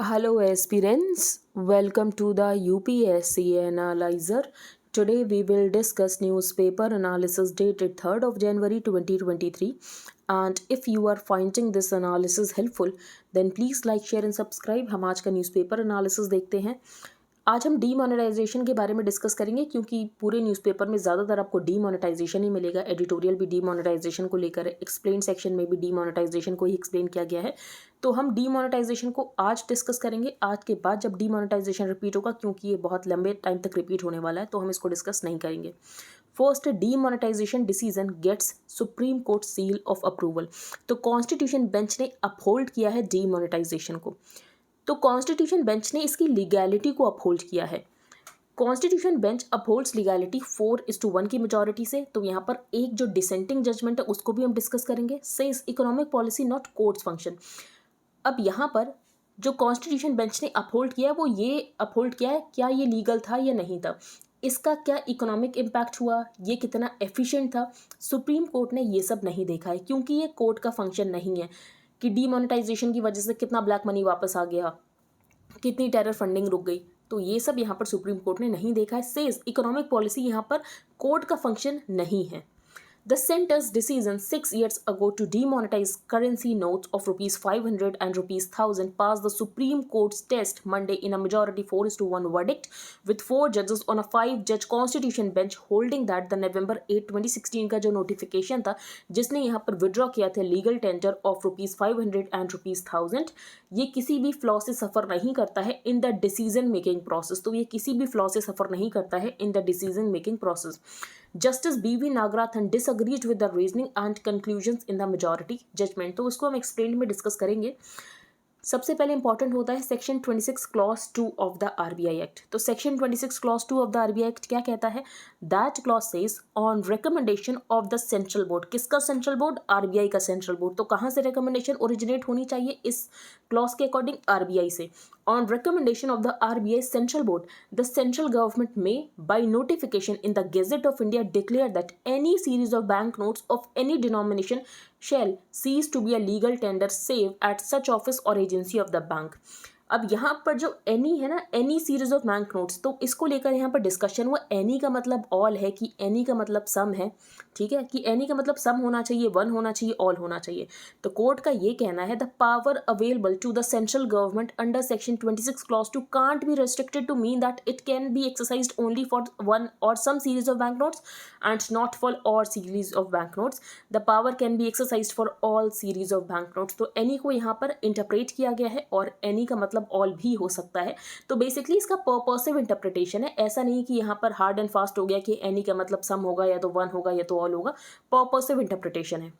Hello aspirants, welcome to the UPSC Analyzer. Today we will discuss newspaper analysis dated 3rd of January 2023, and if you are finding this analysis helpful then please like, share and subscribe. हम आज का newspaper analysis देखते हैं। आज हम demonetisation के बारे में डिस्कस करेंगे क्योंकि पूरे न्यूज़पेपर में ज़्यादातर आपको डीमोनेटाइजेशन ही मिलेगा। एडिटोरियल भी डीमोनेटाइजेशन को लेकर है, एक्सप्लेन सेक्शन में भी डीमोनेटाइजेशन को ही एक्सप्लेन किया गया है। तो हम डीमोनेटाइजेशन को आज डिस्कस करेंगे। आज के बाद जब डीमोनेटाइजेशन रिपीट होगा, क्योंकि ये बहुत लंबे टाइम तक रिपीट होने वाला है, तो हम इसको डिस्कस नहीं करेंगे। First, demonetisation decision gets supreme court seal of approval. तो कॉन्स्टिट्यूशन बेंच ने अपहोल्ड किया है डीमोनेटाइजेशन को। तो कॉन्स्टिट्यूशन बेंच ने इसकी लीगैलिटी को अपहोल्ड किया है। कॉन्स्टिट्यूशन बेंच अपहोल्ड्स लीगैलिटी 4:1 की मेजॉरिटी से। तो यहाँ पर एक जो डिसेंटिंग जजमेंट है उसको भी हम डिस्कस करेंगे। Says economic policy not courts function. अब यहाँ पर जो कॉन्स्टिट्यूशन बेंच ने अपहोल्ड किया है वो ये अपहोल्ड किया है, क्या ये लीगल था या नहीं था, इसका क्या इकोनॉमिक इम्पैक्ट हुआ, ये कितना एफिशिएंट था। सुप्रीम कोर्ट ने ये सब नहीं देखा है, क्योंकि ये कोर्ट का फंक्शन नहीं है कि डीमोनेटाइजेशन की वजह से कितना ब्लैक मनी वापस आ गया, कितनी टेरर फंडिंग रुक गई। तो ये सब यहाँ पर सुप्रीम कोर्ट ने नहीं देखा है। सेज इकोनॉमिक पॉलिसी यहाँ पर कोर्ट का फंक्शन नहीं है। The centre's decision 6 years ago to demonetize currency notes of rupees 500 and rupees 1000 passed the Supreme Court's test Monday in a majority 4:1 verdict, with 4 judges on a 5-judge constitution bench holding that the November 8, 2016 का जो notification था जिसने यहाँ पर withdraw किया था legal tender of rupees 500 and rupees 1000, ये किसी भी फ्लॉ से सफ़र नहीं करता है in the decision making process. तो ये किसी भी फ्लॉ से सफ़र नहीं करता है in the decision making process. Justice BV नागराथन disagreed with the reasoning and conclusions in the majority judgment। तो उसको हम एक्सप्लेन में डिस्कस करेंगे। सबसे पहले इंपॉर्टेंट होता है section 26 clause 2 of the RBI act. तो section 26 clause 2 of the RBI act क्या कहता है? That clause says on recommendation of the central board. किसका सेंट्रल बोर्ड? RBI का सेंट्रल बोर्ड। तो कहाँ से रिकमेंडेशन ओरिजिनेट होनी चाहिए इस क्लॉज के अकॉर्डिंग? RBI से। On recommendation of the RBI Central Board, the central government may, by notification in the Gazette of India, declare that any series of banknotes of any denomination shall cease to be a legal tender save at such office or agency of the bank। अब यहाँ पर जो any है ना, any series of bank notes, तो इसको लेकर यहाँ पर डिस्कशन हुआ। एनी का मतलब ऑल है कि एनी का मतलब सम है, ठीक है, कि एनी का मतलब सम होना चाहिए, वन होना चाहिए, ऑल होना चाहिए। तो कोर्ट का ये कहना है the power available to the central government under section 26 clause 2 can't be restricted to mean that it can be exercised only for one or some series of bank notes and not for all series of bank notes. The power can be exercised for all series of bank notes. तो एनी को यहाँ पर interpret किया गया है और any का मतलब ऑल भी हो सकता है। तो बेसिकली इसका पर्पसिव इंटरप्रिटेशन है। ऐसा नहीं कि यहाँ पर हार्ड एंड फास्ट हो गया कि एनी का मतलब सम होगा या तो वन होगा या तो ऑल होगा। पर्पसिव इंटरप्रिटेशन है।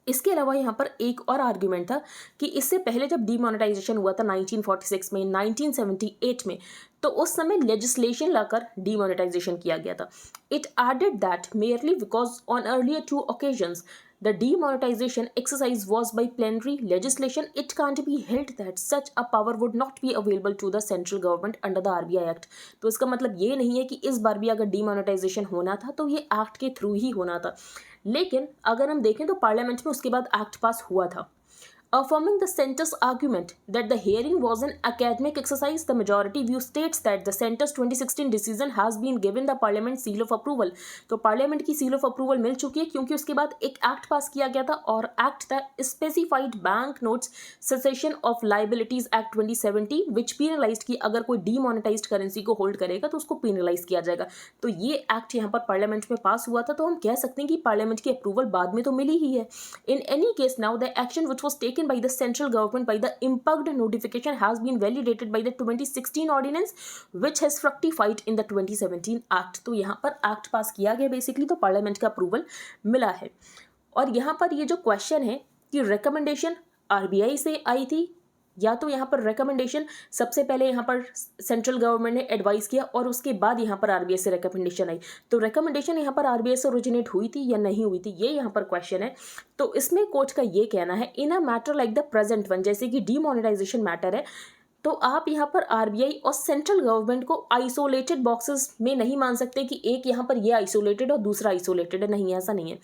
इसके अलावा यहाँ पर एक और आर्ग्यूमेंट था कि इससे पहले जब डीमोनेटाइजेशन हुआ था 1946 में, 1978 में, तो उस समय लेजिस्लेशन लाकर डीमोनेटाइजेशन किया गया था। It added that merely because on earlier 2 occasions the demonetization exercise was by plenary legislation, it can't be held that such a power would not be available to the central government under the RBI Act। तो इसका मतलब ये नहीं है कि इस बार भी अगर डीमोनेटाइजेशन होना था तो ये एक्ट के थ्रू ही होना था। लेकिन अगर हम देखें तो पार्लियामेंट में उसके बाद एक्ट पास हुआ था। Affirming the centre's argument that the hearing was an academic exercise, the majority view states that the centre's 2016 decision has been given the parliament seal of approval। तो पार्लियामेंट की seal of approval मिल चुकी है क्योंकि उसके बाद एक act पास किया गया था और एक्ट था specified bank notes cessation of liabilities act 2070, विच पीनलाइज्ड की अगर कोई डीमोनेटाइज्ड करेंसी को होल्ड करेगा तो उसको पीनलाइज किया जाएगा। तो ये एक्ट यहाँ पर पार्लियामेंट में पास हुआ था। तो हम कह सकते हैं कि पार्लियामेंट की अप्रूवल बाद में तो मिली ही है। In any case now the action which was taken by the central government by the impugned notification has been validated by the 2016 ordinance which has fructified in the 2017 act। तो यहाँ पर act पास किया गया basically, तो parliament का approval मिला है। और यहाँ पर ये जो क्वेश्चन है कि रिकमेंडेशन RBI से आई थी या तो यहाँ पर रिकमेंडेशन सबसे पहले यहाँ पर सेंट्रल गवर्नमेंट ने एडवाइस किया और उसके बाद यहाँ पर RBI से रिकमेंडेशन आई। तो रिकमेंडेशन यहाँ पर RBI से ओरिजिनेट हुई थी या नहीं हुई थी, ये यहाँ पर क्वेश्चन है। तो इसमें कोर्ट का ये कहना है in a matter like the present one, जैसे कि डीमोनेटाइजेशन मैटर है, तो आप यहाँ पर आरबीआई और सेंट्रल गवर्नमेंट को आइसोलेटेड बॉक्सेस में नहीं मान सकते कि एक यहाँ पर ये आइसोलेटेड और दूसरा आइसोलेटेड है, नहीं, ऐसा नहीं है.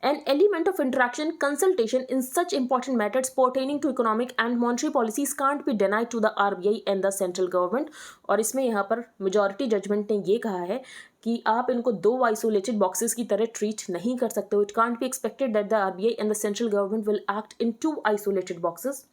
An element of interaction consultation in such important matters pertaining to economic and monetary policies can't be denied to the RBI and the central government. और इसमें यहाँ पर majority judgment ने ये कहा है कि आप इनको दो isolated boxes की तरह treat नहीं कर सकते हो. It can't be expected that the RBI and the central government will act in two isolated boxes.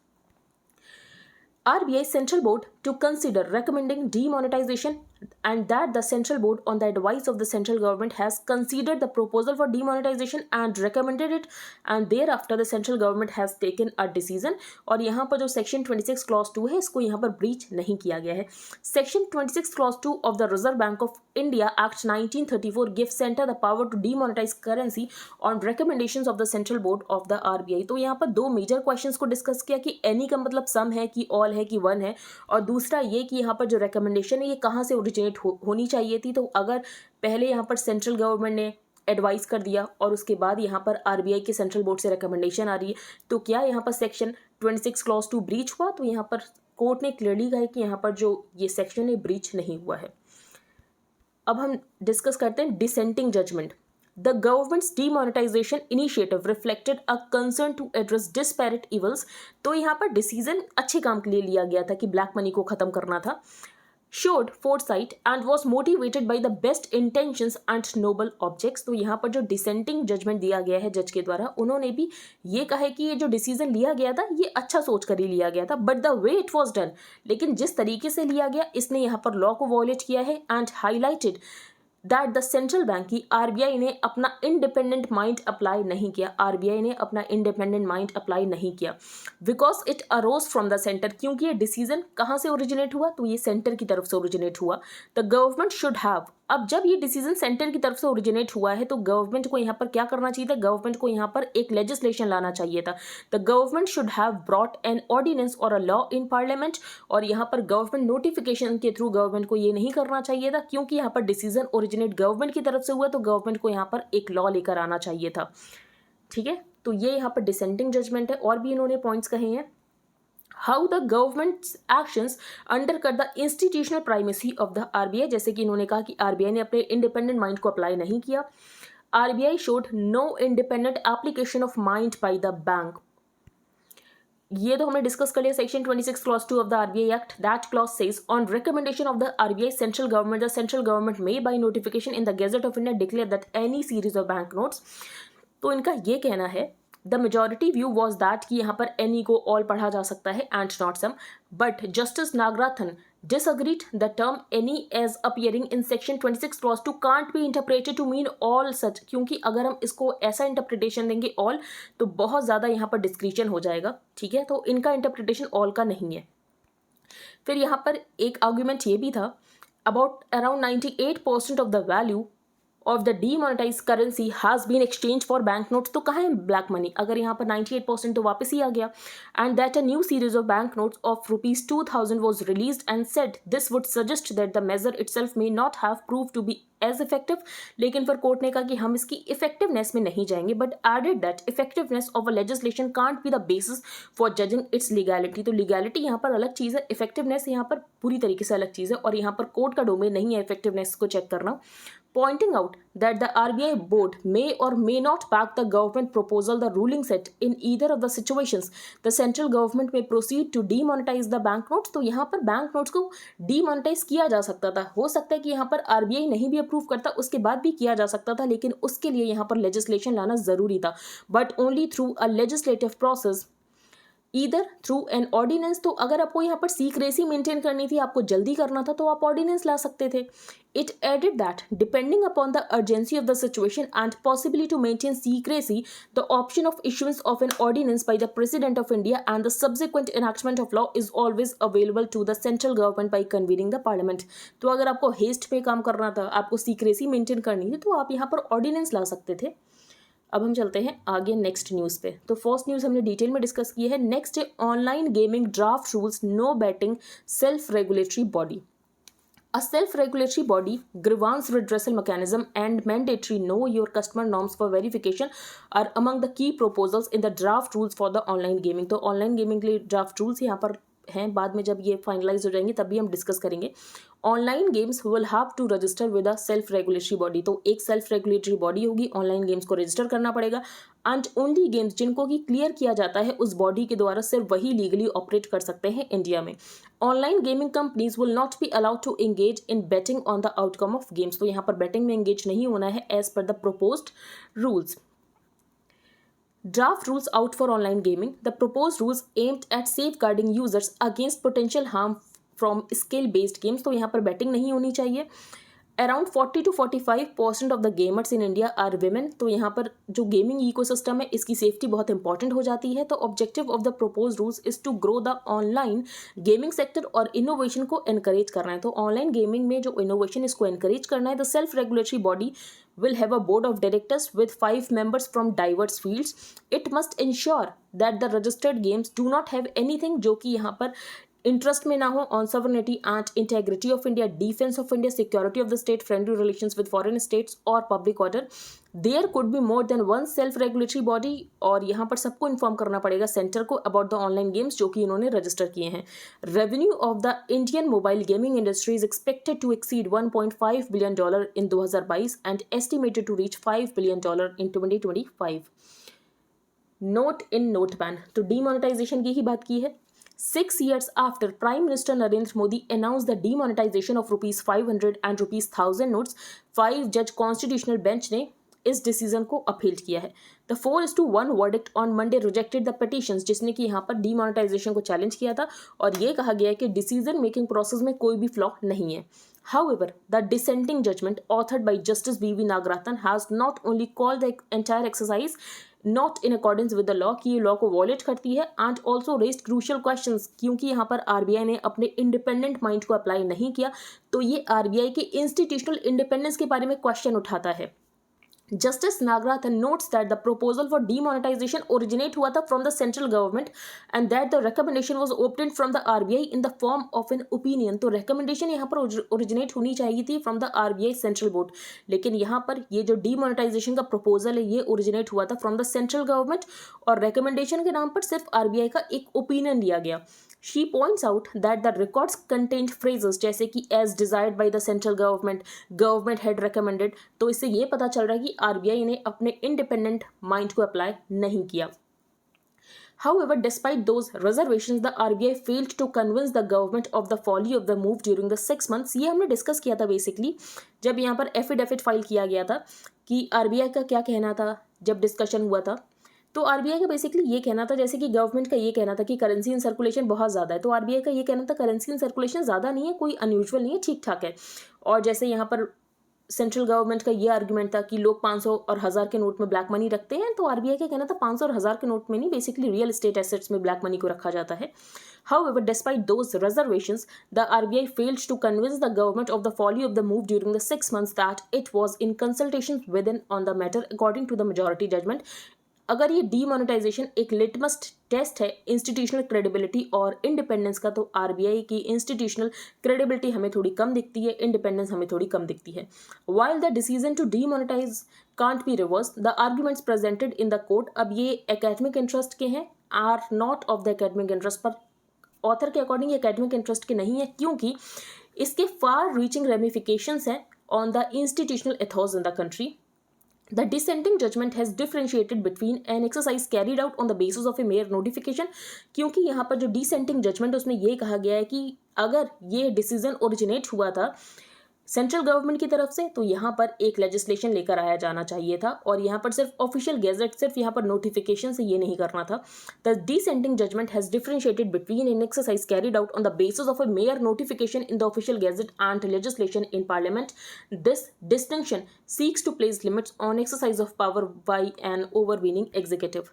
RBI Central Board to consider recommending demonetization, and that the Central Board on the advice of the central government has considered the proposal for demonetization and recommended it, and thereafter the central government has taken a decision. और यहाँ पर जो section 26 clause 2 है इसको यहाँ पर breach नहीं किया गया है. Section 26 clause 2 of the Reserve Bank of India Act 1934 gives center the power to demonetize currency on recommendations of the Central Board of the RBI. तो यहाँ पर दो मेजर क्वेश्चंस को डिस्कस किया कि एनी का मतलब सम है कि ऑल है कि वन है, और दूसरा ये कि यहाँ पर जो रिकमेंडेशन है ये कहाँ से ओरिजिनेट होनी चाहिए थी. तो अगर पहले यहाँ पर सेंट्रल गवर्नमेंट ने एडवाइस कर दिया और उसके बाद यहाँ पर आरबीआई के सेंट्रल बोर्ड से रिकमेंडेशन आ रही है, तो क्या यहाँ पर सेक्शन 26 क्लॉज 2 ब्रीच हुआ? तो यहाँ पर कोर्ट ने क्लियरली कहा कि यहाँ पर जो ये सेक्शन है ब्रीच नहीं हुआ है. अब हम डिस्कस करते हैं dissenting judgement. The government's demonetization initiative reflected a concern to address disparate evils. तो यहाँ पर डिसीजन अच्छे काम के लिए लिया गया था कि ब्लैक मनी को ख़त्म करना था. Showed foresight and was motivated by the best intentions and noble objects. तो यहाँ पर जो डिसेंटिंग जजमेंट दिया गया है जज के द्वारा, उन्होंने भी ये कहा है कि ये जो डिसीजन लिया गया था ये अच्छा सोच कर ही लिया गया था, but the way it was done, लेकिन जिस तरीके से लिया गया इसने यहाँ पर लॉ को वॉयलेट किया है. And highlighted that the central bank की आरबीआई ने अपना इंडिपेंडेंट माइंड अप्लाई नहीं किया. आरबीआई ने अपना इंडिपेंडेंट माइंड अप्लाई नहीं किया because it arrows from the centre. क्योंकि ये डिसीजन कहाँ से ओरिजिनेट हुआ? तो ये सेंटर की तरफ से ओरिजिनेट हुआ. द गवर्नमेंट शुड हैव, अब जब ये डिसीजन सेंटर की तरफ से ओरिजिनेट हुआ है तो गवर्नमेंट को यहाँ पर क्या करना चाहिए था? गवर्नमेंट को यहाँ पर एक लेजिस्लेशन लाना चाहिए था. The government should have brought an ordinance और अ लॉ इन पार्लियामेंट. और यहाँ पर गवर्नमेंट नोटिफिकेशन के थ्रू गवर्नमेंट को ये नहीं करना चाहिए था, क्योंकि यहाँ पर डिसीजन ओरिजिनेट गवर्नमेंट की तरफ से हुआ तो गवर्नमेंट को यहाँ पर एक लॉ लेकर आना चाहिए था. ठीक है, तो ये यहाँ पर डिसेंटिंग जजमेंट है. और भी इन्होंने पॉइंट्स कहे हैं. How the government's actions undercut the institutional primacy of the RBI. जैसे कि इन्होंने कहा कि आरबीआई ने अपने इंडिपेंडेंट माइंड को अप्लाई नहीं किया. RBI showed no independent application of mind by the bank. ये तो हमने डिस्कस कर लिया. Section 26 clause 2 of the RBI act, that clause says on recommendation of the RBI central government may by notification in the gazette of India declare that any series of bank notes. तो इनका ये कहना है, the majority view was that कि यहाँ पर any को all पढ़ा जा सकता है and not some, but justice Nagarathna disagreed the term any as appearing in section 26 clause 2 can't be interpreted to mean all such. क्योंकि अगर हम इसको ऐसा इंटरप्रिटेशन देंगे all, तो बहुत ज़्यादा यहाँ पर डिस्क्रिशन हो जाएगा. ठीक है, तो इनका इंटरप्रिटेशन all का नहीं है. फिर यहाँ पर एक आर्ग्यूमेंट ये भी था, about around 98% of the value of the demonetized currency has been exchanged for bank notes. तो कहाँ है ब्लैक मनी? अगर यहाँ पर 98% तो वापस ही आ गया. And that a new series of bank notes of rupees 2000 was released and said this would suggest that the measure itself may not have proved to be as effective. लेकिन फिर court ने कहा कि हम इसकी इफेक्टिवनेस में नहीं जाएंगे, but added that effectiveness of a legislation can't be the basis for judging its legality. तो लीगैलिटी यहाँ पर अलग चीज़ है, इफेक्टिवनेस यहाँ पर पूरी तरीके से अलग चीज़ है, और यहाँ पर कोर्ट का डोमेन नहीं है इफेक्टिवनेस को चेक करना. Pointing out that the RBI board may or may not back the government proposal, the ruling said in either of the situations the central government may proceed to demonetize the bank notes. तो यहाँ पर bank notes को demonetize किया जा सकता था. हो सकता है कि यहाँ पर RBI नहीं भी अप्रूव करता, उसके बाद भी किया जा सकता था, लेकिन उसके लिए यहाँ पर लेजिस्लेशन लाना ज़रूरी था, but only through a legislative process, either through an ordinance. तो अगर आपको यहाँ पर सीक्रेसी मेंटेन करनी थी, आपको जल्दी करना था, तो आप ऑर्डिनेंस ला सकते थे. It added that depending upon the urgency of the situation and possibility to maintain secrecy, the option of issuance of an ordinance by the president of India and the subsequent enactment of law is always available to the central government by convening the parliament. तो अगर आपको haste पे काम करना था, आपको secrecy maintain करनी थी, तो आप यहाँ पर ऑर्डिनेंस ला सकते थे. अब हम चलते हैं आगे नेक्स्ट न्यूज़ पे. तो फर्स्ट न्यूज़ हमने डिटेल में डिस्कस की है. नेक्स्ट है online gaming draft rules, no betting, self regulatory body. A self-regulatory body, grievance redressal mechanism and mandatory know your customer norms for verification are among the key proposals in the draft rules for the online gaming. तो online gaming के लिए draft rules यहाँ पर हैं, बाद में जब ये फाइनलाइज हो जाएंगे तब भी हम डिस्कस करेंगे। Online games will have to register with a self regulatory body, तो एक सेल्फ रेगुलेटरी बॉडी होगी, ऑनलाइन गेम्स को रजिस्टर करना पड़ेगा। एंड ओनली गेम्स जिनको कि क्लियर किया जाता है उस बॉडी के द्वारा सिर्फ वही लीगली ऑपरेट कर सकते हैं इंडिया में। Online gaming companies will not be allowed to engage in betting on the outcome of games, तो यहाँ पर बेटिंग में एंगेज नहीं होना है एज पर the proposed rules. Draft rules out for online gaming. The proposed rules aimed at safeguarding users against potential harm from skill-based games. तो यहाँ पर betting नहीं होनी चाहिए। Around 40 to 45% of the gamers in India are women. तो यहाँ पर जो गेमिंग इकोसिस्टम है इसकी सेफ्टी बहुत इंपॉर्टेंट हो जाती है। तो objective of the propose rules is to grow the online gaming sector और इनोवेशन को एनकरेज करना है। तो ऑनलाइन गेमिंग में जो इनोवेशन इसको एनकरेज करना है। The self regulatory body will have a board of directors with 5 members from diverse fields. It must ensure that the registered games do not have anything जो कि यहाँ पर इंटरेस्ट में ना हो on sovereignty and integrity of India, defense of India, security of the state, friendly relations with foreign states और public order. There could be more than one self-regulatory body और यहाँ पर सबको इन्फॉर्म करना पड़ेगा सेंटर को अबाउट द ऑनलाइन गेम्स जो कि इन्होंने रजिस्टर किए हैं। Revenue of the Indian mobile gaming industry is expected to exceed $1.5 billion in 2022 and estimated to reach $5 billion in 2025। Note in note ban, तो डीमोनेटाइजेशन की ही बात की है। 6 years after Prime Minister Narendra Modi announced the demonetization of ₹500 and ₹1000 notes, 5-judge constitutional bench ने इस decision को appeal किया है। The 4-1 verdict on Monday rejected the petitions, जिसने कि यहाँ पर डीमोनेटाइजेशन को चैलेंज किया था और ये कहा गया है कि डिसीजन मेकिंग प्रोसेस में कोई भी फ्लॉ नहीं है। However, the dissenting judgment authored by Justice B.V. Nagaratan has not only called the entire exercise not in accordance with the law कि ये लॉ को वॉलेट करती है and also raised crucial questions, क्योंकि यहाँ पर आरबीआई ने अपने इंडिपेंडेंट माइंड को अप्लाई नहीं किया तो ये आरबीआई के इंस्टीट्यूशनल इंडिपेंडेंस के बारे में क्वेश्चन उठाता है। Justice Nagaratan notes that the proposal for demonetization originate हुआ था from the central government and that the recommendation was obtained from the RBI in the form of an opinion. तो recommendation यहाँ पर originate होनी चाहिए थी from the RBI central board, लेकिन यहाँ पर ये जो demonetization का proposal है ये originate हुआ था from the central government और recommendation के नाम पर सिर्फ RBI का एक opinion लिया गया। She points out that the records contained phrases जैसे कि as desired by the central government, government had recommended, तो इससे ये पता चल रहा है कि आरबीआई ने अपने इंडिपेंडेंट माइंड को अप्लाई नहीं किया। However, despite those reservations, the RBI failed to convince the government of the folly of the move during the 6 months. ये हमने डिस्कस किया था बेसिकली जब यहाँ पर एफिडेविट फाइल किया गया था कि आरबीआई का क्या कहना था जब डिस्कशन हुआ था। तो आरबीआई का बेसिकली ये कहना था, जैसे कि गवर्नमेंट का ये कहना था कि करेंसी इन सर्कुलेशन बहुत ज़्यादा है, तो आरबीआई का ये कहना था करेंसी इन सर्कुलेशन ज़्यादा नहीं है, कोई अनयूजुअल नहीं है, ठीक ठाक है। और जैसे यहाँ पर सेंट्रल गवर्नमेंट का ये आर्ग्यूमेंट था कि लोग 500 और 1000 के नोट में ब्लैक मनी रखते हैं, तो आरबीआई का कहना था 500 और 1000 के नोट में नहीं, बेसिकली रियल एस्टेट एसेट्स में ब्लैक मनी को रखा जाता है। However, despite those reservations, the RBI failed to convince the government of the folly of the move during the 6 months that it was in consultations within on the matter, according to the majority judgment. अगर ये demonetisation एक litmus test है institutional credibility और independence का, तो RBI की institutional credibility हमें थोड़ी कम दिखती है, इंडिपेंडेंस हमें थोड़ी कम दिखती है। While the decision to demonetise can't be reverse, the arguments presented in the court, अब ये एकेडमिक इंटरेस्ट के हैं, are not of the academic interest, पर ऑथर के अकॉर्डिंग एकेडमिक इंटरेस्ट के नहीं है क्योंकि इसके फार रीचिंग रेमिफिकेशंस हैं on the institutional ethos in the country. The dissenting judgment has differentiated between an exercise carried out on the basis of a mere notification, क्योंकि यहाँ पर जो dissenting judgment उसमें ये कहा गया है कि अगर ये डिसीजन ओरिजिनेट हुआ था सेंट्रल गवर्नमेंट की तरफ से तो यहाँ पर एक लेजिस्लेशन लेकर आया जाना चाहिए था और यहाँ पर सिर्फ ऑफिशियल गैजेट, सिर्फ यहाँ पर नोटिफिकेशन से ये नहीं करना था। The dissenting judgment has differentiated between an exercise carried out on the basis of a mere notification in the official gazette and legislation in parliament. This distinction seeks to place limits on exercise of power by an overweening executive.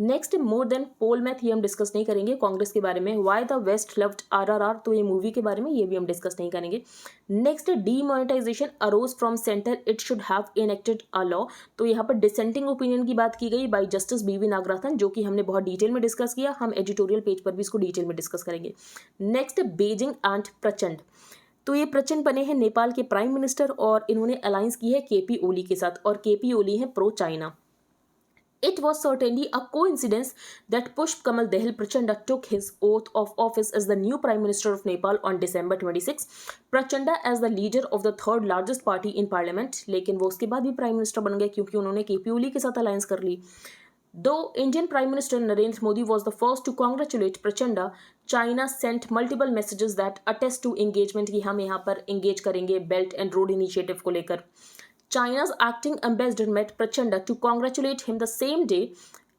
Next more than poll math, ये हम discuss नहीं करेंगे। कांग्रेस के बारे में why the West loved RRR, तो ये movie के बारे में ये भी हम डिस्कस नहीं करेंगे। Next demonetisation arose from centre, it should have enacted a law, तो यहाँ पर डिसेंटिंग ओपिनियन की बात की गई बाय जस्टिस बीवी नागराथन, जो कि हमने बहुत डिटेल में डिस्कस किया, हम एडिटोरियल पेज पर भी इसको डिटेल में डिस्कस करेंगे। नेक्स्ट बेजिंग एंड प्रचंड, तो ये प्रचंड बने हैं नेपाल के प्राइम मिनिस्टर और इन्होंने अलायंस की है केपी ओली के साथ और केपी ओली हैं pro China. It was certainly a coincidence that Pushp Dehal Prachanda took his oath of office as the new Prime Minister of Nepal on December 26. Prachanda as the leader of the third largest party in parliament, लेकिन वो उसके बाद भी prime minister बन गए क्योंकि उन्होंने KP ओली के साथ अलायंस कर ली. Though Indian Prime Minister Narendra Modi was the first to congratulate Prachanda, China sent multiple messages that attest to engagement कि हम यहाँ पर engage करेंगे Belt and Road Initiative को लेकर. China's acting ambassador met Prachanda to congratulate him the same day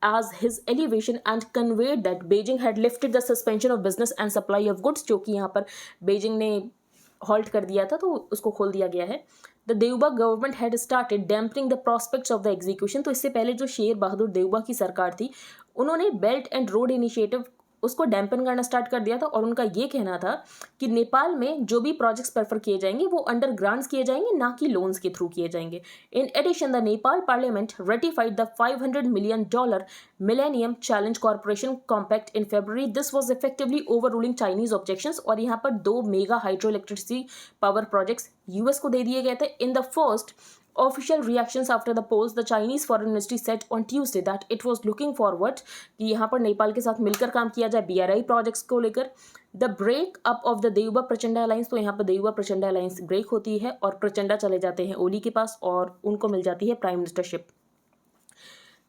as his elevation and conveyed that Beijing had lifted the suspension of business and supply of goods, जो कि यहाँ पर Beijing ने halt कर दिया था तो उसको खोल दिया गया है. The Deuba government had started dampening the prospects of the execution. तो इससे पहले जो शेर बहादुर देवबा की सरकार थी उन्होंने बेल्ट एंड रोड इनिशिएटिव उसको डैम्पन करना स्टार्ट कर दिया था और उनका ये कहना था कि नेपाल में जो भी प्रोजेक्ट्स प्रेफर किए जाएंगे वो अंडर ग्रांट्स किए जाएंगे, ना कि लोन्स के थ्रू किए जाएंगे. In addition the Nepal parliament ratified the $500 million millennium challenge corporation compact in February. This was effectively overruling Chinese objections. और यहाँ पर 2 mega hydro electricity power projects US को दे दिए गए थे. In the first official reactions after the polls, the Chinese Foreign Ministry said on Tuesday that it was looking forward कि यहाँ पर नेपाल के साथ मिलकर काम किया जाए BRI प्रोजेक्ट्स को लेकर. The break up of the Deuba Prachanda alliance. तो यहाँ पर देवबा प्रचंडा अलायंस ब्रेक होती है और प्रचंडा चले जाते हैं ओली के पास और उनको मिल जाती है prime ministership.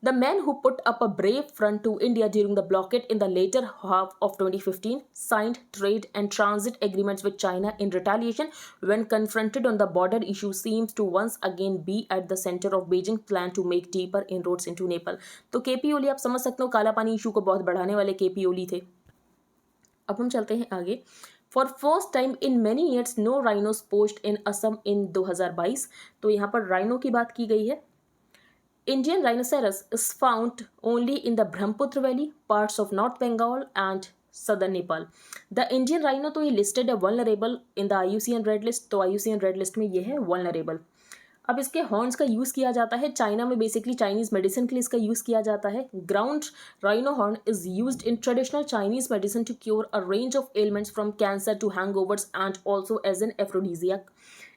The men who put up a brave front to India during the blockade in the later half of 2015 signed trade and transit agreements with China in retaliation when confronted on the border issue seems to once again be at the center of Beijing's plan to make deeper inroads into Nepal. तो KP ओली आप समझ सकते हो काला पानी issue को बहुत बढ़ाने वाले केपी ओली थे. अब हम चलते हैं आगे. For first time in many years no rhinos poached in Assam in 2022. तो यहाँ पर राइनो की बात की गई है. Indian rhinoceros is found only in the Brahmaputra Valley, parts of North Bengal and southern Nepal. The Indian rhino तो ये listed है vulnerable in the IUCN Red List. तो IUCN Red List में ये है vulnerable. अब इसके हॉर्न्स का यूज़ किया जाता है चाइना में, बेसिकली चाइनीज़ मेडिसिन के लिए इसका यूज़ किया जाता है. Ground rhino horn is used in traditional Chinese medicine to cure a range of ailments from cancer to hangovers and also as an aphrodisiac.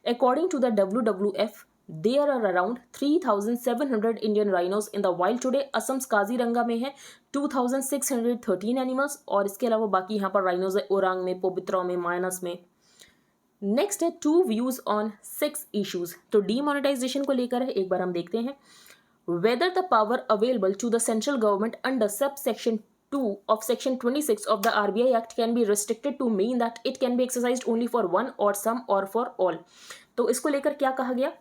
According to the WWF, there are around 3,700 Indian rhinos in the wild today. Assam's Kaziranga में है 2,613 animals और इसके अलावा बाकी यहाँ पर rhinos है ओरांग में, पोबित्रा में, मायनस में. नेक्स्ट है 2 व्यूज ऑन 6 इश्यूज. तो डीमोनेटाइजेशन को लेकर है, एक बार हम देखते हैं. Whether the power available to the central government under subsection 2 of section 26 of the RBI Act can be restricted to mean that it can be exercised only for one or some or for all. तो इसको लेकर क्या कहा गया,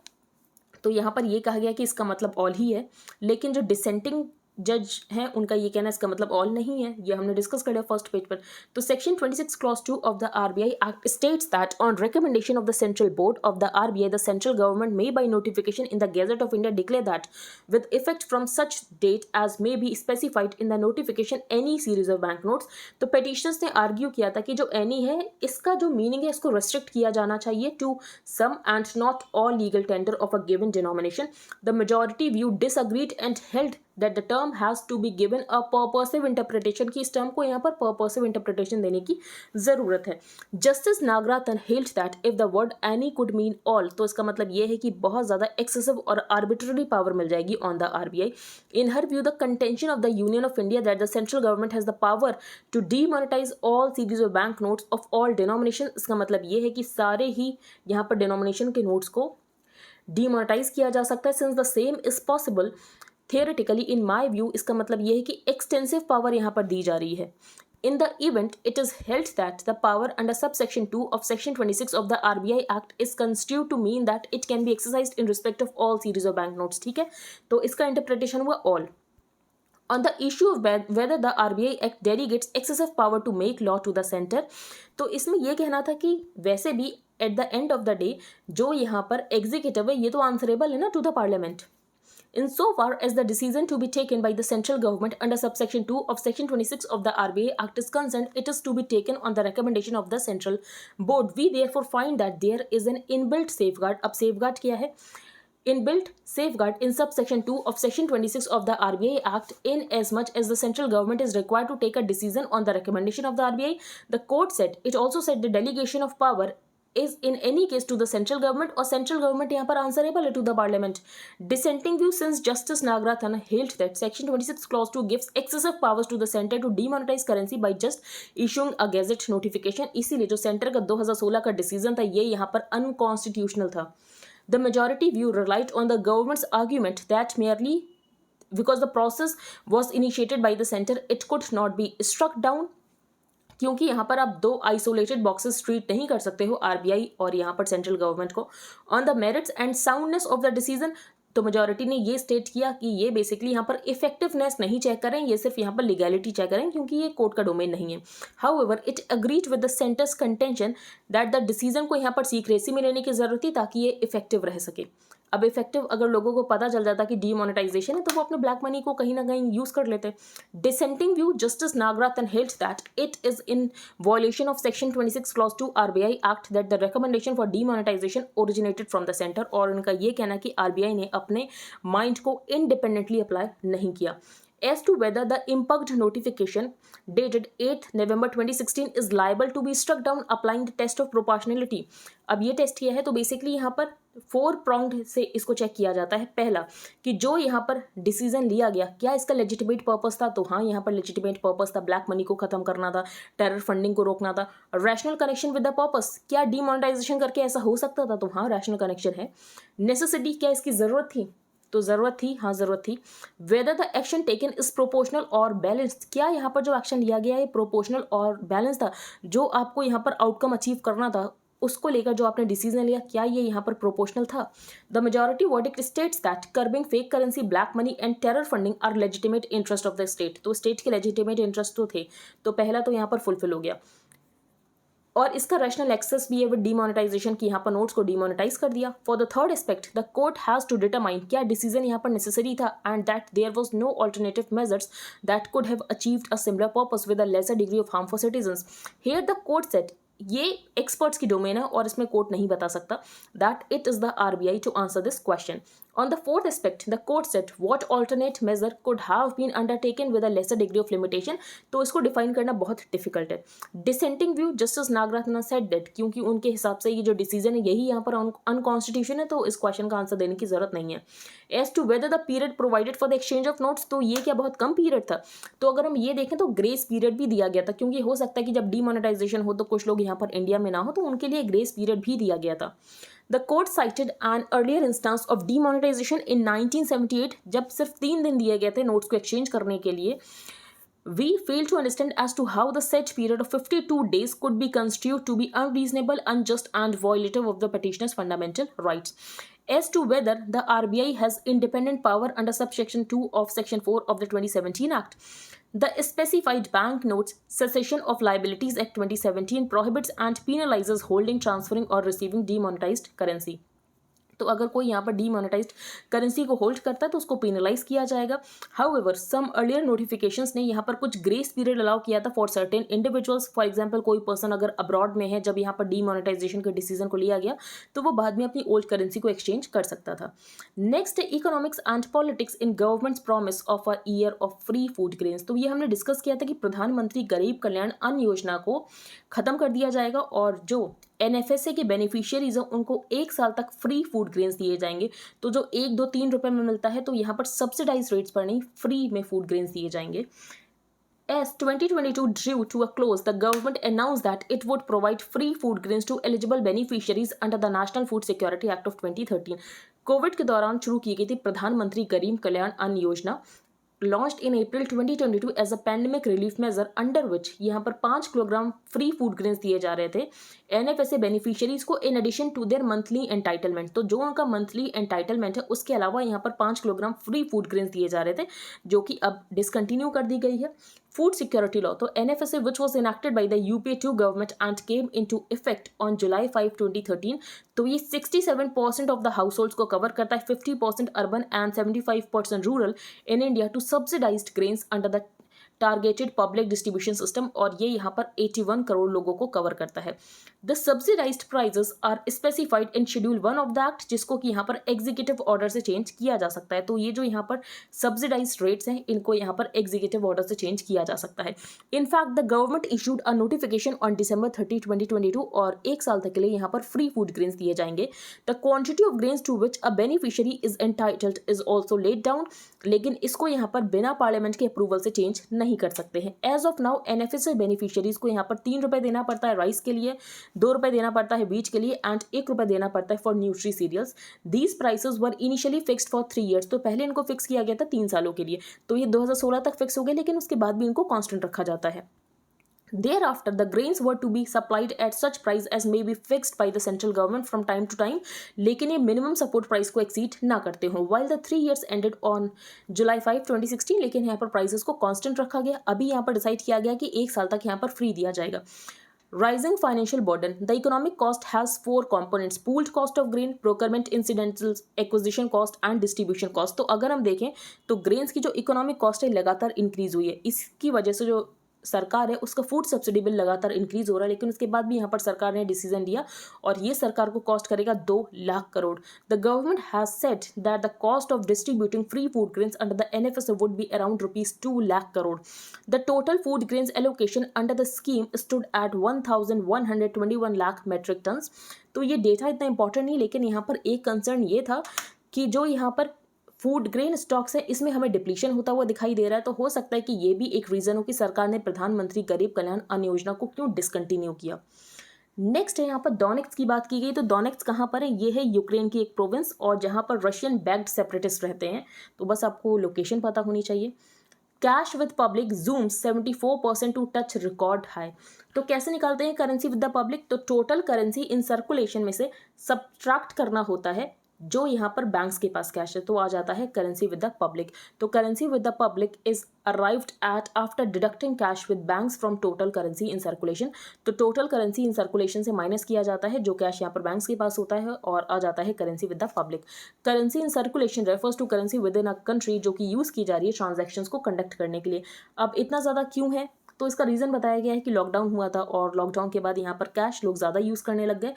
तो यहाँ पर ये कहा गया कि इसका मतलब ऑल ही है, लेकिन जो डिसेंटिंग जज हैं उनका ये कहना इसका मतलब ऑल नहीं है. ये हमने डिस्कस कर लिया फर्स्ट पेज पर. तो section 26 clause 2 of the RBI Act states that on recommendation of the central board of the RBI, the central government may by notification in the Gazette of India declare that with effect from such date as may be specified in the notification any series of banknotes. तो petitioners ने argue किया था कि जो any है इसका जो meaning है इसको रेस्ट्रिक्ट किया जाना चाहिए to some and not all legal tender of a given denomination. The majority view disagreed and held that the term has to be given a purposive interpretation, कि इस टर्म को यहाँ पर purposive interpretation देने की ज़रूरत है. Justice Nagratan held that if the word any could mean all, तो इसका मतलब ये है कि बहुत ज़्यादा excessive और arbitrary power मिल जाएगी on the RBI. In her view, the contention of the Union of India that the central government has the power to demonetize all series of banknotes of all denominations, इसका मतलब ये है कि सारे ही यहाँ पर denomination के नोट्स को demonetize किया जा सकता है. Since the same is possible theoretically in my view, इसका मतलब ये है कि एक्सटेंसिव पावर यहाँ पर दी जा रही है. In the event, it is held that the power under subsection 2 of section 26 of the RBI Act is construed to mean that it can be exercised in respect of all series of banknotes. ठीक है, तो इसका interpretation हुआ all. On the issue of whether the RBI Act delegates excessive power to make law to the center, तो इसमें यह कहना था कि वैसे भी at the end of the day जो यहाँ पर एग्जीक्यूटिव है ये तो आंसरेबल है ना to the parliament. Insofar as the decision to be taken by the central government under subsection 2 of section 26 of the RBI Act is concerned, it is to be taken on the recommendation of the central board. We therefore find that there is an inbuilt safeguard. अब safeguard क्या है? Inbuilt safeguard in subsection 2 of section 26 of the RBI Act in as much as the central government is required to take a decision on the recommendation of the RBI. The court said it also said the delegation of power is in any case to the central government, और central government यहाँ पर answerable है to the parliament. Dissenting view, since Justice Nagarathana held that section 26 clause 2 gives excessive powers to the center to demonetize currency by just issuing a gazette notification, इसीलिए जो centre का 2016 का decision था ये यहाँ पर अनकॉन्स्टिट्यूशनल था. The majority view relied on the government's argument that merely because the process was initiated by the center it could not be struck down, क्योंकि यहाँ पर आप दो आइसोलेटेड बॉक्सेस ट्रीट नहीं कर सकते हो आरबीआई और यहाँ पर सेंट्रल गवर्नमेंट को on the merits and soundness of the decision. तो मेजॉरिटी ने ये स्टेट किया कि ये बेसिकली यहाँ पर इफेक्टिवनेस नहीं चेक करें, ये सिर्फ यहाँ पर लीगैलिटी चेक करें क्योंकि ये कोर्ट का डोमेन नहीं है. However it agreed with the centres contention that the decision को यहाँ पर सीक्रेसी में लेने की जरूरत थी ताकि ये इफेक्टिव रह सके. अब इफेक्टिव अगर लोगों को पता चल जाता कि डीमोनेटाइजेशन है तो वो अपने ब्लैक मनी को कहीं ना कहीं यूज कर लेते. Dissenting view justice Nagarathna held that it is in violation of section 26 clause 2 RBI act that the recommendation for demonetisation originated from the centre. और उनका ये कहना कि आरबीआई ने अपने माइंड को इंडिपेंडेंटली अप्लाई नहीं किया. As to whether the impugned notification dated 8th November 2016 is liable to be struck down applying the test of proportionality. अब ये टेस्ट किया है तो बेसिकली यहाँ पर 4 pronged से इसको चेक किया जाता है. पहला कि जो यहाँ पर डिसीजन लिया गया क्या इसका लेजिटिमेट पर्पस था, तो हाँ यहाँ पर लेजिटिमेट पर्पस था, ब्लैक मनी को खत्म करना था, टेरर फंडिंग को रोकना था. Rational connection with the purpose, क्या डीमोनेटाइजेशन करके ऐसा हो सकता था, तो हाँ रैशनल कनेक्शन है. नेसेसिटी, क्या इसकी ज़रूरत थी, तो ज़रूरत थी, हाँ ज़रूरत थी. Whether the action taken is proportional और बैलेंस्ड, क्या यहाँ पर जो एक्शन लिया गया है प्रोपोर्शनल और बैलेंस था, जो आपको यहाँ पर आउटकम अचीव करना था उसको लेकर जो आपने डिसीजन लिया क्या ये यहाँ पर प्रोपोर्शनल था. The majority verdict states that curbing fake currency, black money and terror funding are legitimate interest of the state. तो स्टेट के लेजिटिमेट इंटरेस्ट तो थे, तो पहला तो यहाँ पर फुलफिल हो गया. और इसका रैशनल एक्सेस भी है विद डीमोनेटाइजेशन की यहाँ पर नोट्स को डीमोनेटाइज कर दिया. For the third aspect the court has to determine क्या डिसीजन यहाँ पर नेसेसरी था and that there was no alternative measures that could have achieved a similar purpose with a lesser degree of harm for citizens. Here the court said, ये experts की domain है और इसमें court नहीं बता सकता, that it is the RBI to answer this question. On the fourth aspect, the court said what alternate measure could have been undertaken with a lesser degree of limitation. तो इसको define करना बहुत difficult है. Dissenting view Justice Nagarthana said that क्योंकि उनके हिसाब से ये जो डिसीजन है यही यहाँ पर अनकॉन्स्टिट्यूशन है, तो इस क्वेश्चन का आंसर देने की जरूरत नहीं है. As to whether the period provided for the exchange of notes, तो ये क्या बहुत कम पीरियड था, तो अगर हम ये देखें तो ग्रेस पीरियड भी दिया गया था, क्योंकि हो सकता है कि जब डीमोनेटाइजेशन हो तो कुछ लोग यहाँ पर इंडिया में ना हो, तो उनके लिए ग्रेस पीरियड भी दिया गया था. The court cited an earlier instance of demonetization in 1978, जब सिर्फ 3 दिन दिए गए थे नोट्स को एक्सचेंज करने के लिए. We fail to understand as to how the said period of 52 days could be construed to be unreasonable, unjust and violative of the petitioner's fundamental rights. As to whether the RBI has independent power under subsection 2 of section 4 of the 2017 Act. The specified banknotes cessation of liabilities act 2017 prohibits and penalizes holding, transferring or receiving demonetized currency. तो अगर कोई यहाँ पर डीमोनेटाइज्ड currency को hold करता है तो उसको पेनलाइज किया जाएगा. हाउएवर सम अर्लियर नोटिफिकेशंस ने यहाँ पर कुछ ग्रेस पीरियड अलाउ किया था for certain individuals. For example कोई पर्सन अगर अब्रॉड में है, जब यहाँ पर डीमोनेटाइजेशन के डिसीजन को लिया गया तो वो बाद में अपनी ओल्ड करेंसी को एक्सचेंज कर सकता था. नेक्स्ट है economics and politics in governments promise of a year of free food grains. तो ये हमने डिस्कस किया था कि प्रधानमंत्री गरीब कल्याण अन्न योजना को खत्म कर दिया जाएगा और जो एनएफएसए के बेनिफिशियरीज हैं उनको 1 साल तक फ्री फूड ग्रेन्स दिए जाएंगे. तो जो 1, 2, 3 रुपए में मिलता है तो यहाँ पर सब्सिडाइज रेट्स पर नहीं, फ्री में फूड ग्रेन्स दिए जाएंगे. As 2022 drew to a close, the government announced that it would provide free food grains to eligible beneficiaries under the National Food Security Act of 2013. Covid के दौरान शुरू की गई थी प्रधानमंत्री गरीब कल्याण अन्न योजना, launched in April 2022 as a pandemic relief measure, under which यहाँ पर 5 किलोग्राम फ्री फूड ग्रेन्स दिए जा रहे थे एनएफएसए बेनिफिशियरीज को in addition to their monthly entitlement. तो जो उनका मंथली एंटाइटलमेंट है उसके अलावा यहाँ पर 5 किलोग्राम फ्री फूड ग्रेन्स दिए जा रहे थे, जो कि अब डिसकंटिन्यू कर दी गई है. फूड सिक्योरिटी लॉ, तो NFSA which was enacted by the UPA 2 government and came into effect on July 5, 2013. तो ये 67% ऑफ द हाउस को कवर करता है, 50% urban and 75% rural in India to subsidised grains under the targeted public distribution system, और ये यहाँ पर 81 करोड़ लोगों को कवर करता है। The subsidised prices are specified in schedule 1 of the act, जिसको कि यहाँ पर एग्जीक्यूटिव ऑर्डर से चेंज किया जा सकता है। तो ये जो यहाँ पर सब्सिडाइज्ड रेट्स हैं, इनको यहाँ पर एग्जीक्यूटिव ऑर्डर से चेंज किया जा सकता है। In fact the government issued a notification on December 30, 2022, और एक साल तक के लिए यहाँ पर फ्री फूड ग्रेन्स दिए जाएंगे। The quantity of grains to which a beneficiary is entitled is also laid down, लेकिन इसको यहाँ पर बिना पार्लियामेंट के अप्रूवल से चेंज नहीं कर सकते हैं। As of now NFSA beneficiaries को यहाँ पर 3 रुपये देना पड़ता है राइस के लिए, 2 रुपये देना पड़ता है बीज के लिए, एंड 1 रुपये देना पड़ता है for nutri cereals. These prices were initially fixed for 3 years, तो पहले इनको फिक्स किया गया था 3 सालों के लिए, तो ये 2016 तक फिक्स हो गए, लेकिन उसके बाद भी इनको कांस्टेंट रखा जाता है। Thereafter, the grains were to be supplied at such price as may be fixed by the central government from time to time, लेकिन ये minimum support price को exceed ना करते हो। While the 3 years ended on July 5, 2016, लेकिन यहाँ पर prices को constant रखा गया। अभी यहाँ पर डिसाइड किया गया कि 1 साल तक यहाँ पर फ्री दिया जाएगा। Rising financial burden. The economic cost has 4 components: pooled cost of grain, procurement incidentals, acquisition cost and distribution cost. तो अगर हम देखें तो ग्रेन्स की जो इकोनॉमिक कॉस्ट है लगातार इंक्रीज हुई है, इसकी वजह से जो सरकार है उसका फूड सब्सिडी बिल लगातार इंक्रीज हो रहा है, लेकिन उसके बाद भी यहाँ पर सरकार ने डिसीजन लिया और ये सरकार को कॉस्ट करेगा 2 lakh crore. The government has said that the cost of distributing free food grains under the NFSA would be around ₹2 lakh crore. The total food grains allocation under the scheme stood at 1121 lakh metric tonnes. तो ये data इतना important नहीं, लेकिन यहाँ पर एक concern ये था कि जो यहाँ पर फूड ग्रेन स्टॉक्स है इसमें हमें डिप्लीशन होता हुआ दिखाई दे रहा है, तो हो सकता है कि ये भी एक रीज़न हो कि सरकार ने प्रधानमंत्री गरीब कल्याण अन्न योजना को क्यों डिसकंटिन्यू किया। नेक्स्ट है यहाँ पर डोनेट्स्क की बात की गई, तो डोनेट्स्क कहाँ पर है? ये है यूक्रेन की एक प्रोविंस, और जहाँ पर रशियन बैक्ड सेपरेटिस्ट रहते हैं, तो बस आपको लोकेशन पता होनी चाहिए। Cash with public zooms 74% to touch record high. तो कैसे निकालते हैं करेंसी विद द पब्लिक? तो टोटल करेंसी इन सर्कुलेशन में से सब्ट्रैक्ट करना होता है जो यहाँ पर बैंक्स के पास कैश है, तो आ जाता है करेंसी विद द पब्लिक। तो currency with the public is arrived at after deducting cash with banks from total currency in circulation. तो टोटल करेंसी इन सर्कुलेशन से माइनस किया जाता है जो कैश यहाँ पर बैंक्स के पास होता है, और आ जाता है currency with the public. Currency in circulation refers to currency within a country जो कि यूज़ की जा रही है ट्रांजेक्शन्स को कंडक्ट करने के लिए। अब इतना ज़्यादा क्यों है? तो इसका रीज़न बताया गया है कि लॉकडाउन हुआ था, और लॉकडाउन के बाद यहाँ पर कैश लोग ज़्यादा यूज़ करने लग गए,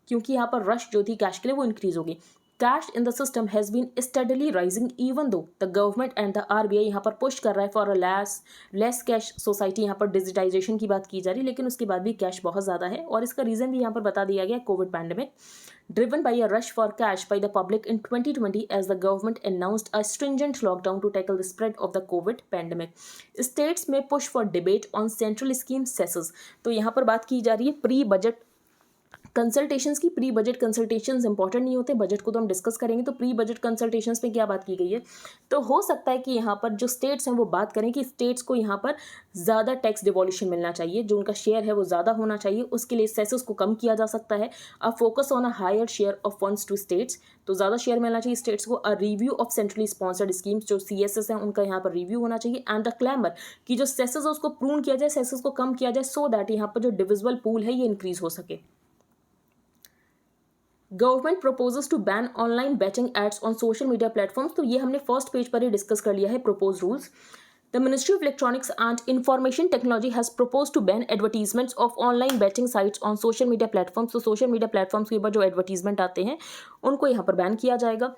क्योंकि यहाँ पर रश जो थी कैश के लिए वो इंक्रीज होगी। Cash in the system has been steadily rising even though the government and the RBI यहाँ पर पुश कर रहा है for a less cash society. यहाँ पर डिजिटाइजेशन की बात की जा रही है, लेकिन उसके बाद भी कैश बहुत ज़्यादा है, और इसका रीज़न भी यहाँ पर बता दिया गया Covid pandemic driven by a rush for cash by the public in 2020 as the government announced a stringent lockdown to tackle the spread of the COVID pandemic. States may push for debate on central scheme cesses. तो यहाँ पर बात की जा रही है pre budget consultations की। Pre budget consultations important नहीं होते, बजट को तो हम डिस्कस करेंगे। तो प्री बजट कंसल्टेशंस में क्या बात की गई है? तो हो सकता है कि यहाँ पर जो स्टेट्स हैं वो बात करें कि स्टेट्स को यहाँ पर ज़्यादा टैक्स डिवॉल्यूशन मिलना चाहिए, जो उनका शेयर है वो ज़्यादा होना चाहिए, उसके लिए सेसेस को कम किया जा सकता है। A focus on a higher share of funds to states, तो ज़्यादा शेयर मिलना चाहिए स्टेट्स को। A review of centrally sponsored schemes, जो CSS हैं उनका यहाँ पर रिव्यू होना चाहिए। एंड अ क्लैमर कि जो सेसेस है उसको प्रून किया जाए, सेसेस को कम किया जाए, सो दैट यहाँ पर जो डिविजिबल पूल है ये इंक्रीज हो सके। Government proposes to ban online betting ads on social media platforms. तो ये हमने फर्स्ट पेज पर ही डिस्कस कर लिया है propose rules. The Ministry of Electronics and Information Technology has proposed to ban advertisements of online betting sites on social media platforms. तो social media platforms के ऊपर जो advertisement आते हैं उनको यहाँ पर बैन किया जाएगा।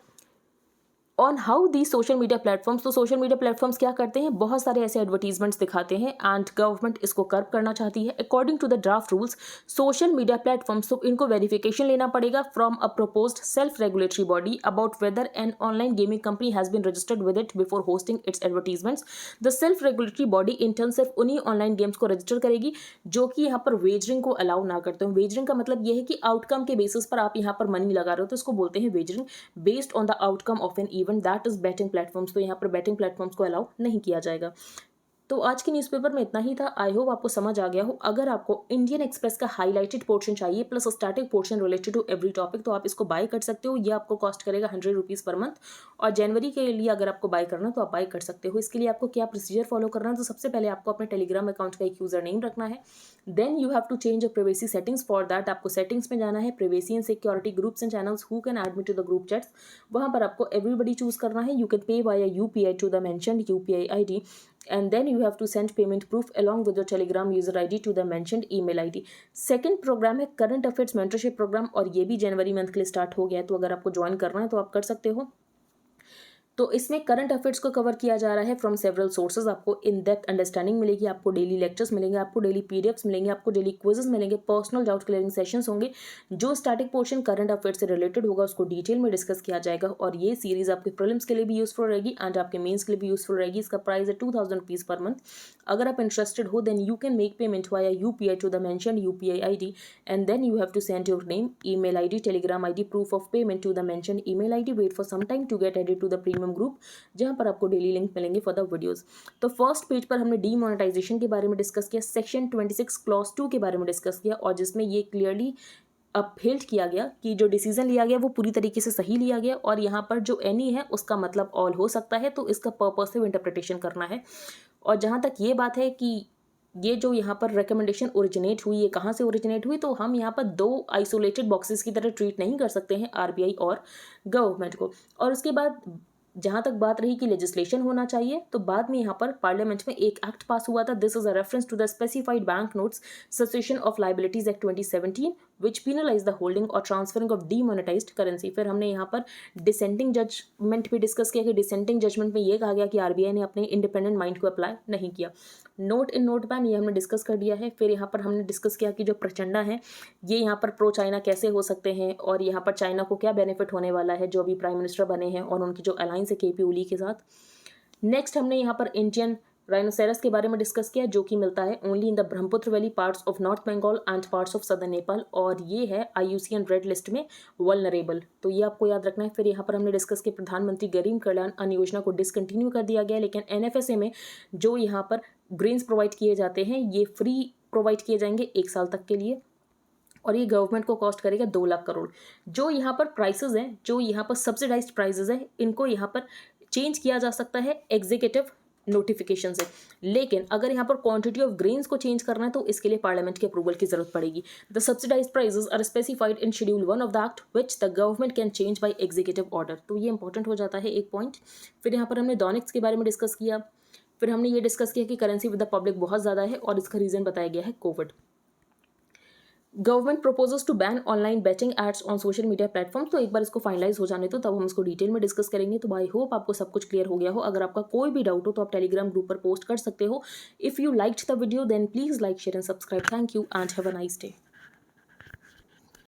On how the social media platforms, तो सोशल मीडिया प्लेटफॉर्म्स क्या करते हैं? बहुत सारे ऐसे एडवर्टीजमेंट्स दिखाते हैं, एंड गवर्नमेंट इसको कर्व करना चाहती है। According to the draft rules, social media platforms तो इनको वेरिफिकेशन लेना पड़ेगा from a proposed self regulatory body about whether an online gaming company has been registered with it before hosting its advertisements. The self regulatory body in turn सिर्फ उन्हीं online games को register करेगी जो कि यहाँ पर वेजरिंग को allow ना करते हो। वेजरिंग का मतलब यह है कि आउटकम के बेसिस पर आप यहाँ पर मनी लगा रहे हो, तो इसको बोलते हैं wagering based on the outcome of an event, that is batting platforms. तो यहाँ पर बैटिंग प्लेटफॉर्म्स को अलाउ नहीं किया जाएगा। तो आज के न्यूज़पेपर में इतना ही था। आई होप आपको समझ आ गया हो। अगर आपको इंडियन एक्सप्रेस का हाईलाइटेड पोर्शन चाहिए plus static portion related to every topic, तो आप इसको बाय कर सकते हो। ये आपको कॉस्ट करेगा 100 रुपीज़ पर मंथ, और जनवरी के लिए अगर आपको बाय करना तो आप बाय कर सकते हो। इसके लिए आपको क्या प्रोसीजर फॉलो करना है? तो सबसे पहले आपको अपने टेलीग्राम अकाउंट का एक यूजर नेम रखना है। Then you have to change a privacy settings. For that आपको सेटिंग्स में जाना है, privacy and security, groups and channels, who can add me to the group chats. वहाँ पर आपको एवरीबडी चूज करना है। You can pay by UPI to the mentioned UPI ID and then you have to send payment proof along with your Telegram user ID to the mentioned email ID. Second programme है current affairs mentorship programme, और ये भी जनवरी month के लिए start हो गया है, तो अगर आपको ज्वाइन करना है तो आप कर सकते हो। तो इसमें करंट अफेयर्स को कवर किया जा रहा है फ्रॉम सेवरल सोर्सेज। आपको इन डेप्थ अंडरस्टैंडिंग मिलेगी, आपको डेली लेक्चर्स मिलेंगे, आपको डेली पीडीएफ्स मिलेंगे, आपको डेली क्विजेस मिलेंगे, पर्सनल डाउट क्लियरिंग सेशंस होंगे। जो स्टैटिक पोर्शन करंट अफेयर्स से रिलेटेड होगा उसको डिटेल में डिस्कस किया जाएगा, और ये सीरीज आपके प्रीलिम्स के लिए भी यूजफुल रहेगी एंड आपके मेंस के लिए भी यूजफुल रहेगी। इसका प्राइस है 2000 रुपीज़ पर मंथ। अगर आप इंटरेस्टेड हो then you can make payment via UPI to the mentioned UPI ID, and then you have to send your name, email ID, Telegram ID, proof of payment to the mentioned email ID. Wait for some time to get added to the premium group, जहाँ पर आपको daily link मिलेंगे for the videos. तो first page पर हमने demonetisation के बारे में डिस्कस किया, सेक्शन 26 क्लॉज 2 के बारे में डिस्कस किया, और जिसमें ये क्लियरली अपहेल्ड किया गया कि जो डिसीजन लिया गया वो पूरी तरीके से सही लिया गया, और यहाँ पर जो एनी है उसका मतलब ऑल हो सकता है, तो इसका पर्पसिव इंटरप्रिटेशन करना है। और जहाँ तक ये बात है कि ये जो यहाँ पर रिकमेंडेशन ओरिजिनेट हुई, ये कहाँ से ओरिजिनेट हुई, तो हम यहाँ पर दो आइसोलेटेड बॉक्सेस की तरह ट्रीट नहीं कर सकते हैं RBI और गवर्नमेंट को। और उसके बाद जहाँ तक बात रही कि लेजिस्लेशन होना चाहिए, तो बाद में यहाँ पर पार्लियामेंट में एक एक्ट पास हुआ था। This is a reference to the specified bank notes cessation of liabilities act 2017 which penalise the holding और ट्रांसफरिंग ऑफ डीमोनेटाइज्ड करेंसी। फिर हमने यहाँ पर डिसेंटिंग जजमेंट भी डिस्कस किया कि डिसेंटिंग जजमेंट में ये कहा गया कि RBI ने अपने इंडिपेंडेंट माइंड को अप्लाई नहीं किया। नोट इन नोट बैन ये हमने डिस्कस कर दिया है। फिर यहाँ पर हमने डिस्कस किया कि जो प्रचंडा है ये यहाँ पर प्रो चाइना कैसे हो सकते हैं, और यहाँ पर चाइना को क्या बेनिफिट होने वाला है जो अभी प्राइम मिनिस्टर बने हैं और उनकी जो अलायंस है KP ओली के साथ। नेक्स्ट हमने यहाँ पर इंडियन राइनोसेरस के बारे में डिस्कस किया, जो कि मिलता है only in the Brahmaputra valley, parts of north Bengal and parts of southern Nepal, और ये है IUCN रेड लिस्ट में वल्नरेबल, तो ये आपको याद रखना है। फिर यहाँ पर हमने डिस्कस किया प्रधानमंत्री गरीब कल्याण अन्न योजना को डिसकंटिन्यू कर दिया गया, लेकिन NFSA में जो यहाँ पर ग्रेन्स प्रोवाइड किए जाते हैं ये फ्री प्रोवाइड किए जाएंगे 1 साल तक के लिए, और ये गवर्नमेंट को कॉस्ट करेगा 2 लाख करोड़। जो यहाँ पर प्राइसेस हैं, जो यहाँ पर सब्सिडाइज्ड प्राइसेस है, इनको यहाँ पर चेंज किया जा सकता है एग्जीक्यूटिव नोटिफिकेशन से, लेकिन अगर यहाँ पर क्वांटिटी ऑफ ग्रेन्स को चेंज करना है तो इसके लिए पार्लियामेंट के अप्रूवल की जरूरत पड़ेगी। The subsidised prices are specified in schedule 1 of the act which the government can change by executive order, तो ये इंपॉर्टेंट हो जाता है एक पॉइंट। फिर यहाँ पर हमने डॉनिक्स के बारे में डिस्कस किया। फिर हमने ये डिस्कस किया कि करेंसी विद द पब्लिक बहुत ज़्यादा है और इसका रीज़न बताया गया है Covid. Government proposes to ban online betting ads on social media platform, तो एक बार इसको फाइनलाइज हो जाने तो तब हम इसको डिटेल में डिस्कस करेंगे। तो आई होप आपको सब कुछ क्लियर हो गया हो। अगर आपका कोई भी डाउट हो तो आप टेलीग्राम ग्रुप पर पोस्ट कर सकते हो। If you liked the video then please like share and subscribe. Thank you and have a nice day.